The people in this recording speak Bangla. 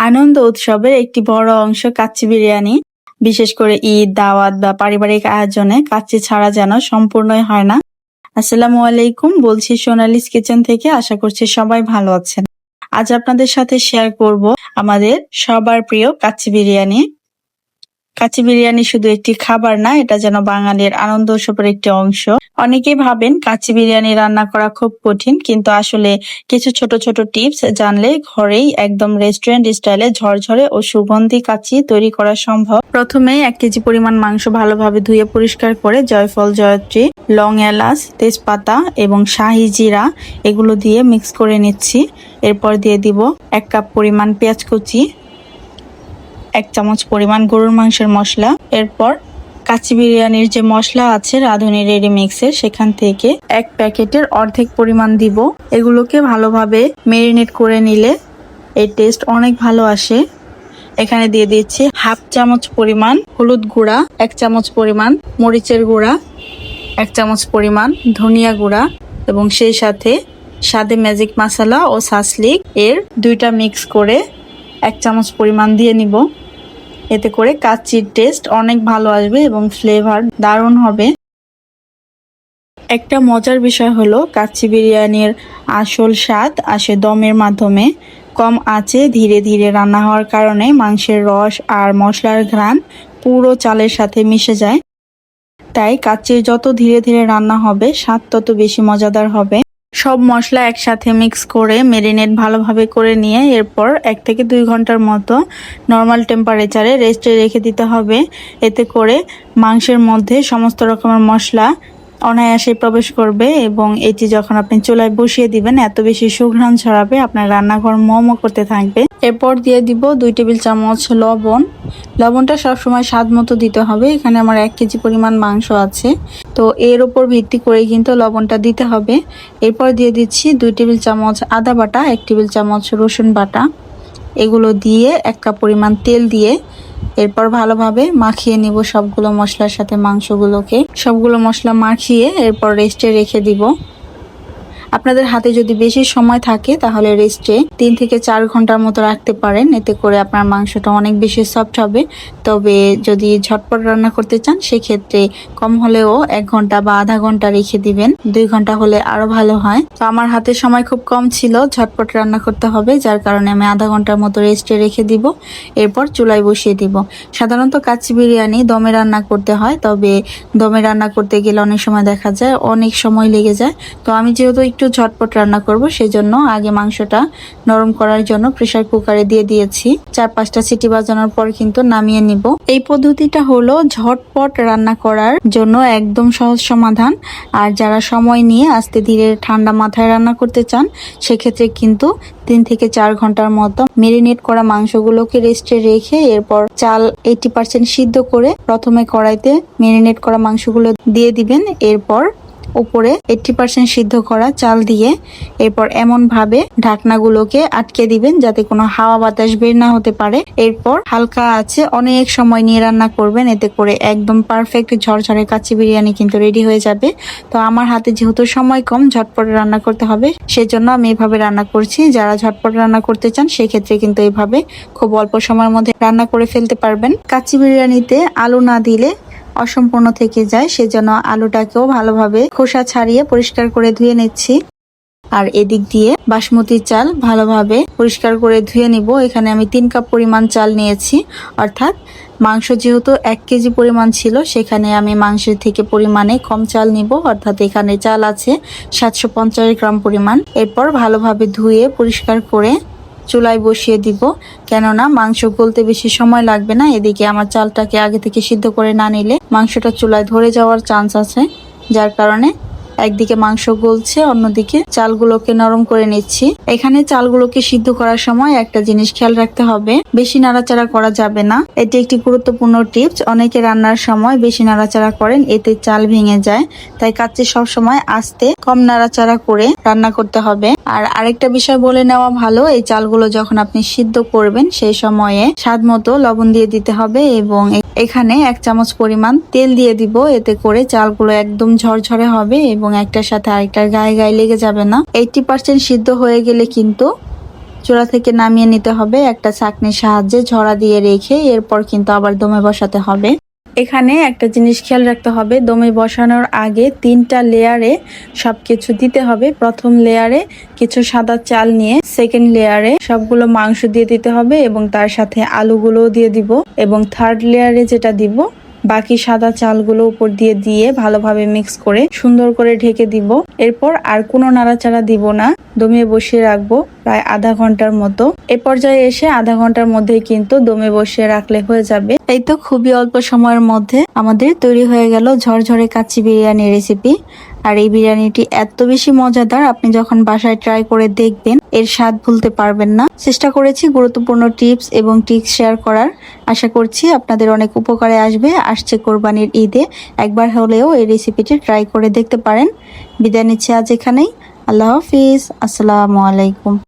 আনন্দ উৎসবের একটি বড় অংশ কাচ্চি বিরিয়ানি। বিশেষ করে ঈদ, দাওয়াত বা পারিবারিক আয়োজনে কাচ্চি ছাড়া যেন সম্পূর্ণই হয় না। আসসালামু আলাইকুম, বলছি সোনালিস কিচেন থেকে। আশা করছি সবাই ভালো আছেন। আজ আপনাদের সাথে শেয়ার করব আমাদের সবার প্রিয় কাচ্চি বিরিয়ানি। কাচ্চি বিরিয়ানি শুধু একটি খাবার না, এটা যেন বাঙালির আনন্দ উৎসবের একটি অংশ। অনেকেই ভাবেন কাচ্চি বিরিয়ানি রান্না করা খুব কঠিন, কিন্তু আসলে কিছু ছোট ছোট টিপস জানলে ঘরেই একদম রেস্টুরেন্ট স্টাইলে ঝরঝরে ও সুগন্ধি কাচ্চি তৈরি করা সম্ভব। প্রথমেই 1 কেজি পরিমাণ মাংস ভালোভাবে ধুয়ে পরিষ্কার করে জয়ফল, জয়ত্রী, লং, এলাচ, তেজপাতা এবং শাহি জিরা এগুলো দিয়ে মিক্স করে নিচ্ছি। এরপর দিয়ে দিব 1 কাপ পরিমাণ পেঁয়াজ কুচি, 1 চামচ পরিমাণ গরুর মাংসের মশলা। এরপর কাচ্চি বিরিয়ানির যে মশলা আছে রাঁধুনি রেডি মিক্সের, সেখান থেকে 1 প্যাকেটের অর্ধেক পরিমাণ দিব। এগুলোকে ভালোভাবে মেরিনেট করে নিলে এর টেস্ট অনেক ভালো আসে। এখানে দিয়ে দিচ্ছি 1/2 চামচ পরিমাণ হলুদ গুঁড়া, 1 চামচ পরিমাণ মরিচের গুঁড়া, 1 চামচ পরিমাণ ধনিয়া গুঁড়া এবং সেই সাথে স্বাদে ম্যাজিক মশলা ও সাসলিক এর 2টা মিক্স করে 1 চামচ পরিমাণ দিয়ে নিব। এতে করে কাচ্চির টেস্ট অনেক ভালো আসবে এবং ফ্লেভার দারুণ হবে। একটা মজার বিষয় হলো কাচ্চি বিরিয়ানির আসল স্বাদ আসে দমের মাধ্যমে। কম আঁচে ধীরে ধীরে রান্না হওয়ার কারণে মাংসের রস আর মশলার ঘ্রাণ পুরো চালের সাথে মিশে যায়। তাই কাচ্চির যত ধীরে ধীরে রান্না হবে, স্বাদ তত বেশি মজাদার হবে। সব মশলা একসাথে মিক্স করে মেরিনেট ভালোভাবে করে নিয়ে এরপর 1 থেকে 2 ঘন্টার মতো নর্মাল টেম্পারেচারে রেস্টে রেখে দিতে হবে। এতে করে মাংসের মধ্যে সমস্ত রকমের মশলা অনায়াসে প্রবেশ করবে এবং এটি যখন আপনি চুলায় বসিয়ে দিবেন এত বেশি সুঘ্রাণ ছড়াবে, আপনার রান্নাঘর মমো করতে থাকবে। এরপর দিয়ে দিব 2 টেবিল চামচ লবণ। লবণটা সবসময় স্বাদ মতো দিতে হবে। এখানে আমার 1 কেজি পরিমাণ মাংস আছে, তো এর উপর ভিত্তি করে কিন্তু লবণটা দিতে হবে। এরপর দিয়ে দিচ্ছি 2 টেবিল চামচ আদা বাটা, 1 টেবিল চামচ রসুন বাটা। এগুলো দিয়ে 1 কাপ পরিমাণ তেল দিয়ে এরপর ভালোভাবে মাখিয়ে নিব সবগুলো মশলার সাথে মাংসগুলোকে। সবগুলো মশলা মাখিয়ে এরপর রেস্টে রেখে দিব। আপনাদের হাতে যদি বেশি সময় থাকে তাহলে রেস্টে 3 থেকে 4 ঘন্টার মতো রাখতে পারেন। এতে করে আপনার মাংসটা অনেক বেশি সফট হবে। তবে যদি ঝটপট রান্না করতে চান সেক্ষেত্রে কম হলেও 1 ঘন্টা বা আধা ঘন্টা রেখে দিবেন। 2 ঘন্টা হলে আরো ভালো হয়। তো আমার হাতে সময় খুব কম ছিল, ঝটপট রান্না করতে হবে, যার কারণে আমি আধা ঘন্টার মতো রেস্টে রেখে দিব। এরপর চুলায় বসিয়ে দিব। সাধারণত কাচ্চি বিরিয়ানি দমে রান্না করতে হয়, তবে দমে রান্না করতে গেলে অনেক সময় দেখা যায় অনেক সময় লেগে যায়। তো আমি যেহেতু একটু ঝটপট রান্না করব, সেজন্য আগে মাংসটা নরম করার জন্য প্রেসার কুকারে দিয়ে দিয়েছি। 4-5টা সিটি বাজানোর পর কিন্তু নামিয়ে নিব। এই পদ্ধতিটা হলো ঝটপট রান্না করার জন্য একদম সহজ সমাধান। আর যারা সময় নিয়ে আস্তে ধীরে ঠান্ডা মাথায় রান্না করতে চান সেক্ষেত্রে কিন্তু 3 থেকে 4 ঘন্টার মতো মেরিনেট করা মাংসগুলোকে রেস্টে রেখে এরপর চাল 80% সিদ্ধ করে প্রথমে কড়াইতে মেরিনেট করা মাংসগুলো দিয়ে দিবেন। এরপর উপরে 80% সিদ্ধ করা চাল দিয়ে এরপর এমন ভাবে ঢাকনাগুলোকে আটকে দিবেন যাতে কোনো হাওয়া বাতাস বের না হতে পারে। এরপর হালকা আছে অনেক সময় নিয়ে রান্না করবেন। এতে করে একদম পারফেক্ট ঝরঝরে কাচ্চি বিরিয়ানি কিন্তু রেডি হয়ে যাবে। তো আমার হাতে যেহেতু সময় কম, ঝটপট রান্না করতে হবে, সেজন্য আমি এভাবে রান্না করছি। যারা ঝটপট রান্না করতে চান সেক্ষেত্রে কিন্তু এইভাবে খুব অল্প সময়ের মধ্যে রান্না করে ফেলতে পারবেন। কাচ্চি বিরিয়ানিতে আলু না দিলে অসম্পূর্ণ থেকে যায়, সেজন্য আলুটাকেও ভালোভাবে খোসা ছাড়িয়ে পরিষ্কার করে ধুয়ে নিচ্ছি। আর এদিক দিয়ে বাসমতি চাল ভালোভাবে পরিষ্কার করে ধুয়ে নিব। এখানে আমি 3 কাপ পরিমাণ চাল নিয়েছি, অর্থাৎ মাংস যেহেতু 1 কেজি পরিমাণ ছিল সেখানে আমি মাংসের থেকে পরিমাণে কম চাল নিব, অর্থাৎ এখানে চাল আছে 750 গ্রাম পরিমাণ। এরপর ভালোভাবে ধুয়ে পরিষ্কার করে চুলায় বসিয়ে দিব, কেননা মাংস গলতে বেশি সময় লাগবে না। এদিকে আমার চালটাকে আগে থেকে সিদ্ধ করে না নিলে মাংসটা চুলায় ধরে যাওয়ার চান্স আছে, যার কারণে একদিকে মাংস গলছে, অন্যদিকে চালগুলোকে নরম করে নিচ্ছি। এখানে চালগুলোকে সিদ্ধ করার সময় একটা জিনিস খেয়াল রাখতে হবে, বেশি নাড়াচাড়া করা যাবে না। এটি একটি গুরুত্বপূর্ণ টিপস। অনেকে রান্নার সময় বেশি নাড়াচাড়া করেন, এতে চাল ভেঙে যায়। তাই কাচ্চি সব সময় আস্তে কম নাড়াচাড়া করে রান্না করতে হবে। আর আরেকটা বিষয় বলে নেওয়া ভালো, এই চালগুলো যখন আপনি সিদ্ধ করবেন সেই সময়ে স্বাদ মতো লবণ দিয়ে দিতে হবে এবং এখানে 1 চামচ পরিমাণ তেল দিয়ে দিব। এতে করে চালগুলো একদম ঝরঝরে হবে এবং একটার সাথে আরেকটার গায়ে গায়ে লেগে যাবে না। 80% সিদ্ধ হয়ে গেলে কিন্তু চুলা থেকে নামিয়ে নিতে হবে একটা ছাঁকনির সাহায্যে ঝরা দিয়ে রেখে, এরপর কিন্তু আবার দমে বসাতে হবে। এখানে একটা জিনিস খেয়াল রাখতে হবে, দমে বসানোর আগে 3টা লেয়ারে সবকিছু দিতে হবে। প্রথম লেয়ারে কিছু সাদা চাল নিয়ে সেকেন্ড লেয়ারে সবগুলো মাংস দিয়ে দিতে হবে এবং তার সাথে আলুগুলোও দিয়ে দিব, এবং থার্ড লেয়ারে যেটা দিব বাকি সাদা চালগুলো উপর দিয়ে ভালোভাবে মিক্স করে সুন্দর করে ঢেকে দিব। এরপর আর কোনো নাড়াচাড়া দিব না, দমে বসিয়ে রাখবো প্রায় আধা ঘন্টার মতো। এ পর্যায়ে এসে আধা ঘন্টার মধ্যেই কিন্তু দমে বসিয়ে রাখলে হয়ে যাবে। এই তো খুবই অল্প সময়ের মধ্যে আমাদের তৈরি হয়ে গেল ঝরঝরে কাচ্চি বিরিয়ানি রেসিপি। আর এই বিরিয়ানিটি এত বেশি মজাদার, আপনি যখন বাসায় ট্রাই করে দেখবেন এর স্বাদ ভুলতে পারবেন না। চেষ্টা করেছি গুরুত্বপূর্ণ টিপস এবং ট্রিক্স শেয়ার করার, আশা করছি আপনাদের অনেক উপকারে আসবে। আসছে কোরবানির ঈদে একবার হলেও এই রেসিপিটি ট্রাই করে দেখতে পারেন। বিদায় নিচ্ছি আজ এখানেই। আল্লাহ হাফিজ, আসসালামু আলাইকুম।